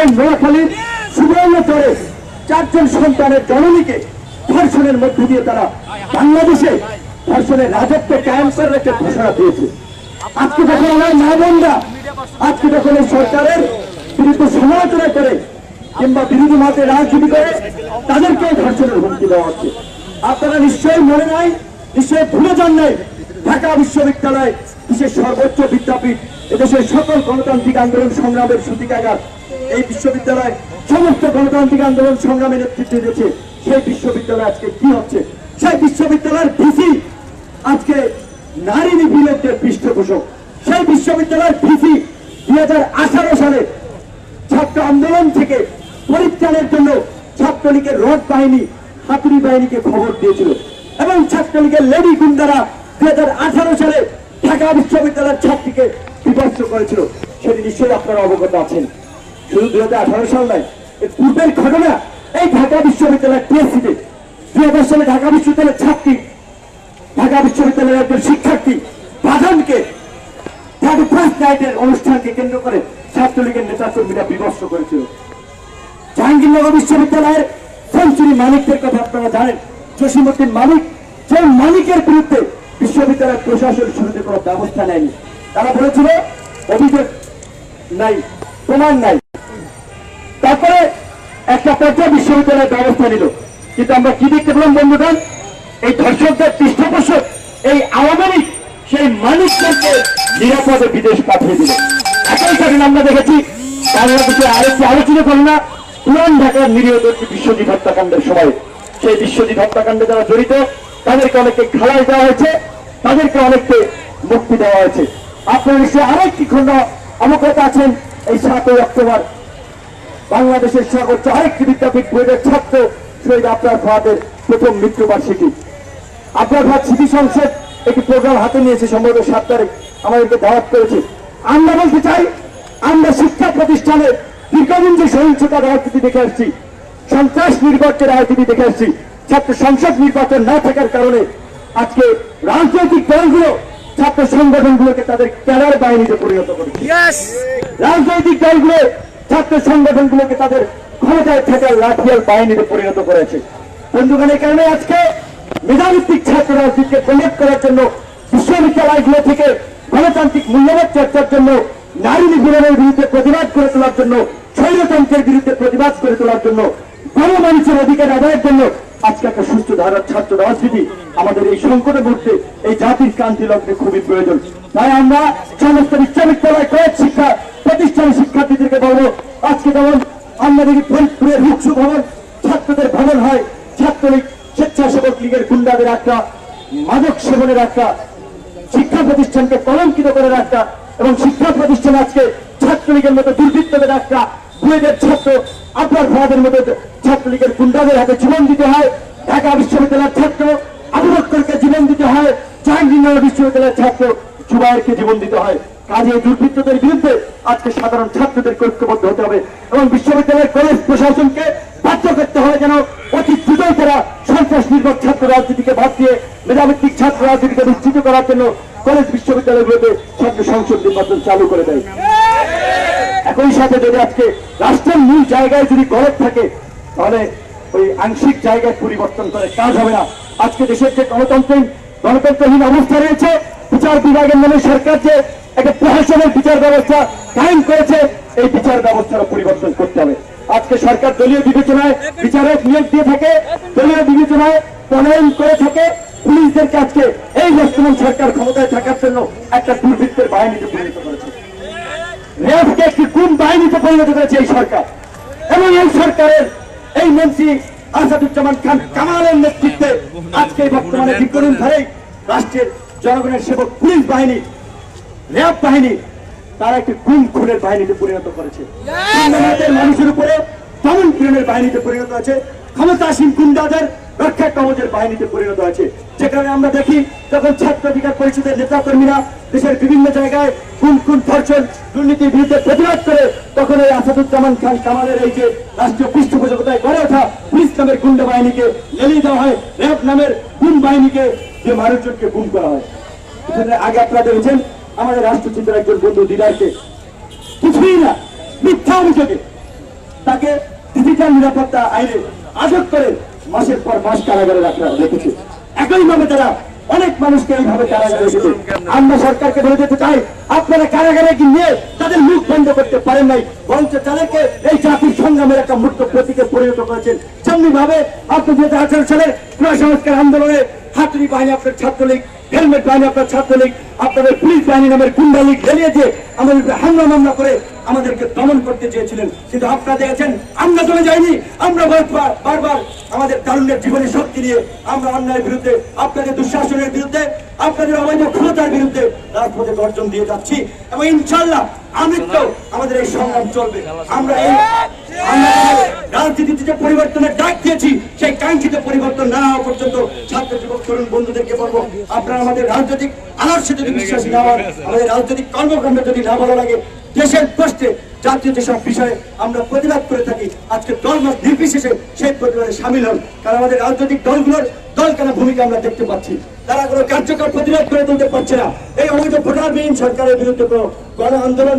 এবং নোয়াখালীর সুবর্ণচরে 4 জন সন্তানের জননীকে ধর্ষণের মধ্য দিয়ে তারা বাংলাদেশে ধর্ষণের রাজত্ব কায়েম করার একটা ঘোষণা দিয়েছে। আজকে যখন আমার মা বোনরা আজকে যখন এই সরকারের বিরুদ্ধে সমালোচনা করে কিংবা বিরোধী মতে রাজনীতি করে তাদেরকে ধর্ষণের হুমকি দেওয়া হচ্ছে। আপনারা নিশ্চয়ই মনে নাই, নিশ্চয়ই ভুলে যান নাই, ঢাকা বিশ্ববিদ্যালয় দেশের সর্বোচ্চ বিদ্যাপীঠ, এদেশের সকল গণতান্ত্রিক আন্দোলন সংগ্রামের সূতিকাগার। এই বিশ্ববিদ্যালয় সমস্ত গণতান্ত্রিক আন্দোলন সংগ্রামে নেতৃত্ব দিয়েছে। সেই বিশ্ববিদ্যালয় আজকে কি হচ্ছে? সেই বিশ্ববিদ্যালয়ের ভিসি আজকে নারী নিপীড়কদের পৃষ্ঠপোষক। সেই বিশ্ববিদ্যালয়ের ভিসি 2018 সালে ছাত্র আন্দোলন থেকে পরিত্রাণের জন্য ছাত্রলীগের রড বাহিনী, হাতুড়ি বাহিনীকে খবর দিয়েছিল এবং ছাত্রলীগের লেডি গুন্ডারা 2018 সালে ঢাকা বিশ্ববিদ্যালয়ের ছাত্রীকে বিভৎস করেছিল। সেটি নিশ্চয়ই আপনারা অবগত আছেন। শুধু 2018 সাল নয়, এর পূর্বের ঘটনা এই ঢাকা বিশ্ববিদ্যালয়ের টিএসসিতে 2010 সালে ঢাকা বিশ্ববিদ্যালয়ের ছাত্রী, ঢাকা বিশ্ববিদ্যালয়ের একজন শিক্ষার্থী বাদামকে ফার্স্ট নাইটের অনুষ্ঠানকে কেন্দ্র করে ছাত্রলীগের নেতা কর্মীরা বিভৎস করেছিল। জাহাঙ্গীরনগর বিশ্ববিদ্যালয়ের সেঞ্চুরি মালিকদের কথা আপনারা জানেন। জসিমউদ্দিন মালিক, যে মালিকের বিরুদ্ধে বিশ্ববিদ্যালয়ের প্রশাসন শুরুতে কোনো ব্যবস্থা নেয়নি। তারা বলেছিল অভিযোগ নাই, প্রমাণ নাই। তারপরে একটা পর্যায়ে বিশ্ববিদ্যালয়ের ব্যবস্থা নিল। কিন্তু আমরা কি দেখতে পেলাম বন্ধুগণ? এই ধর্ষকদের পৃষ্ঠপোষক এই আওয়ামী লীগ সেই মালিকদেরকে নিরাপদে বিদেশ পাঠিয়ে দিল। একই ঘটনা আমরা দেখেছি বাংলাদেশে আরেকটি আলোচনা করল না, পুরান ঢাকার নিরীহদেরকে বিশ্বজিৎ হত্যাকাণ্ডের সময়। সেই বিশ্বজিৎ হত্যাকাণ্ডে যারা জড়িত তাদেরকে অনেককে খালাস দেওয়া হয়েছে, তাদেরকে অনেককে মুক্তি দেওয়া হয়েছে। আপনারা নিশ্চয়ই আরেকটি খণ্ড অবগত আছেন, এই 7ই অক্টোবর বাংলাদেশের সর্বোচ্চ আরেকটি বিদ্যাপীঠ বোর্ডের ছাত্র শহীদ আবরার ফাহাদের প্রথম মৃত্যুবার্ষিকী। আবরার ফাহাদ স্মৃতি সংসদ একটি প্রোগ্রাম হাতে নিয়েছে, সম্ভবত 7 তারিখ আমাদেরকে দাওয়াত করেছে। আমরা বলতে চাই, আমরা শিক্ষা প্রতিষ্ঠানে দীর্ঘদিন যে সহিংসতার রাজনীতি দেখে আসছি, সন্ত্রাস নির্বাচনের রাজনীতি দেখে আসছি, ছাত্র সংসদ নির্বাচন না থাকার কারণে আজকে রাজনৈতিক দলগুলো ছাত্র সংগঠনগুলোকে তাদের ক্যাডার বাহিনীতে পরিণত করেছে। রাজনৈতিক দলগুলো ছাত্র সংগঠনগুলোকে তাদের ক্ষমতায় থাকার লাঠিয়াল বাহিনীতে পরিণত করেছে। বন্ধুগণ, এই কারণে আজকে মেধাভিত্তিক ছাত্র রাজনীতিকে প্রমোট করার জন্য বিশ্ববিদ্যালয়গুলো থেকে গণতান্ত্রিক মূল্যবোধ চর্চার জন্য, নারী নিপীড়নের বিরুদ্ধে প্রতিবাদ করে তোলার জন্য, স্বৈরতন্ত্রের বিরুদ্ধে প্রতিবাদ করে তোলার জন্য, গণমানুষের অধিকার আদায়ের জন্য আজকে একটা সুস্থ ধারার ছাত্র রাজনীতি আমাদের এই সংকটের মধ্যে, এই জাতির ক্রান্তি লগ্নে খুবই প্রয়োজন। তাই আমরা সমস্ত বিশ্ববিদ্যালয়, কলেজ শিক্ষা প্রতিষ্ঠানের শিক্ষার্থীদেরকে বলবো, আজকে যেমন আমরা দেখি ফরিদপুরের রুকসু ভবন ছাত্রদের ভবন হয়, ছাত্রলীগ স্বেচ্ছাসেবক লীগের গুন্ডাদের একটা, মাদক সেবনের একটা, শিক্ষা প্রতিষ্ঠানকে কলঙ্কিত করে রাখা এবং শিক্ষা প্রতিষ্ঠান আজকে ছাত্রলীগের মতো দুর্বৃত্তদের একটা, বুয়েটের ছাত্র আবরার ফাহাদের মতো ছাত্রলীগের গুন্ডাদের হাতে জীবন দিতে হয়, ঢাকা বিশ্ববিদ্যালয়ের ছাত্র আবু বকরকে জীবন দিতে হয়, জাহাঙ্গীরনগর বিশ্ববিদ্যালয়ের ছাত্র জুবায়েরকে জীবন দিতে হয়। কাজে দুর্বৃত্তদের বিরুদ্ধে আজকে সাধারণ ছাত্রদের ঐক্যবদ্ধ হতে হবে এবং বিশ্ববিদ্যালয়ের কলেজ প্রশাসনকে বাধ্য করতে হবে যেন অতি দ্রুতই তারা সন্ত্রাস নির্ভর ছাত্র রাজনীতিকে বাদ দিয়ে মেধাভিত্তিক ছাত্র রাজনীতিকে নিশ্চিত করার জন্য কলেজ বিশ্ববিদ্যালয়গুলোতে ছাত্র সংসদ নির্বাচন চালু করে দেয়। একই সাথে যদি আজকে রাষ্ট্রের মূল জায়গায় যদি গলদ থাকে তাহলে ওই আংশিক জায়গায় পরিবর্তন করে কাজ হবে না। আজকে দেশের যে গণতন্ত্রহীন অবস্থা রয়েছে, বিচার বিভাগের নামে সরকার যে একটা প্রশাসনের বিচার ব্যবস্থা কায়েম করেছে, এই বিচার ব্যবস্থার পরিবর্তন করতে হবে। আজকে সরকার দলীয় বিবেচনায় বিচারক নিয়োগ দিয়ে থাকে, দলীয় বিবেচনায় প্রণয়ন করে থাকে পুলিশদেরকে। আজকে এই বর্তমান সরকার ক্ষমতায় থাকার জন্য একটা দুর্বৃত্তের বাহিনীতে পরিণত করেছে, র্যাবকে একটি গুম বাহিনীতে পরিণত করেছে এই সরকার। এবং এই সরকারের এই মন্ত্রী আসাদুজ্জামান খান কামালের নেতৃত্বে আজকে বর্তমানে দীর্ঘদিন ধরেই রাষ্ট্রের জনগণের সেবক পুলিশ বাহিনী, র্যাব বাহিনী তারা একটি গুম খুনের বাহিনীতে পরিণত করেছে। মানুষের উপরে দমন পীড়নের বাহিনীতে পরিণত আছে, ক্ষমতাসীন গুন্ডাদের রক্ষা কবচের বাহিনীতে পরিণত আছে। যেখানে আমরা দেখি যখন ছাত্র অধিকার পরিষদের নেতা কর্মীরা দেশের বিভিন্ন জায়গায় খুন ধর্ষণ দুর্নীতির বিরুদ্ধে প্রতিবাদ করে, তখন এই আসাদুজ্জামান খান কামালের এই যে রাষ্ট্রীয় পৃষ্ঠপোষকতায় গড়ে ওঠা পুলিশ নামের গুন্ডা বাহিনীকে লেলিয়ে দেওয়া হয়, র্যাব নামের গুম বাহিনীকে যে মানুষজনকে গুম করা হয়। আগে আপনারা দেখেছেন আমাদের রাষ্ট্রচিন্তার একজন বন্ধু দিদারকে কিছুই না মিথ্যা অভিযোগে তাকে ডিজিটাল নিরাপত্তা আইনে আটক করে মাসের পর মাস কারাগারে রেখেছে। একইভাবে তারা অনেক মানুষকে এইভাবে কারাগারে রেখেছে। আমরা সরকারকে বলে দিতে চাই, আপনারা কারাগারে গিয়ে তাদের মুখ বন্ধ করতে পারেন নাই, বরঞ্চ তাদেরকে এই জাতির সংগ্রামের একটা মূর্ত প্রতীকে পরিণত করেছেন। যেমনি ভাবে আপনি 2018 সালের সংস্কার আন্দোলনে হাতুড়ি বাহিনী আপনার ছাত্রলীগ, হেলমেট বাহিনী আপনার ছাত্রলীগ, আপনাদের পুলিশ বাহিনী নামের গুন্ডা লীগ চালিয়ে যে আমাদের হামলা মামলা করে আমাদেরকে দমন করতে চেয়েছিলেন। কিন্তু আপনারা দেখেছেন আমরা চলে যাইনি, আমরা বারবার আমাদের তারুণ্যের জীবনের শক্তি নিয়ে আমরা অন্যায়ের বিরুদ্ধে, আপনাদের দুঃশাসনের বিরুদ্ধে, আপনাদের অবৈধ ক্ষমতার বিরুদ্ধে রাজপথে গর্জন দিয়ে যাচ্ছি এবং ইনশাআল্লাহ আমৃত্যু আমাদের এই সংগ্রাম চলবে। আমরা এই রাজনীতিতে যে পরিবর্তনের ডাক দিয়েছি, সেই কাঙ্ক্ষিত পরিবর্তন না হওয়া পর্যন্ত ছাত্র যুবক তরুণ বন্ধুদেরকে বলবো, আপনারা আমাদের রাজনৈতিক আদর্শে যদি বিশ্বাসী না হন, আমাদের রাজনৈতিক কর্মকাণ্ড যদি না ভালো লাগে, দেশের কষ্টে জাতীয় যেসব বিষয়ে আমরা প্রতিবাদ করে থাকি, আজকে দলমত নির্বিশেষে সেই প্রতিবাদে সামিল হন। কারণ আমাদের রাজনৈতিক দলগুলোর দলকানা ভূমিকা আমরা দেখতে পাচ্ছি, তারা কোনো কার্যকর প্রতিবাদ করে তুলতে পারছে না। এই অবৈধ ভোটারবিহীন সরকারের বিরুদ্ধে কোনো গণ আন্দোলন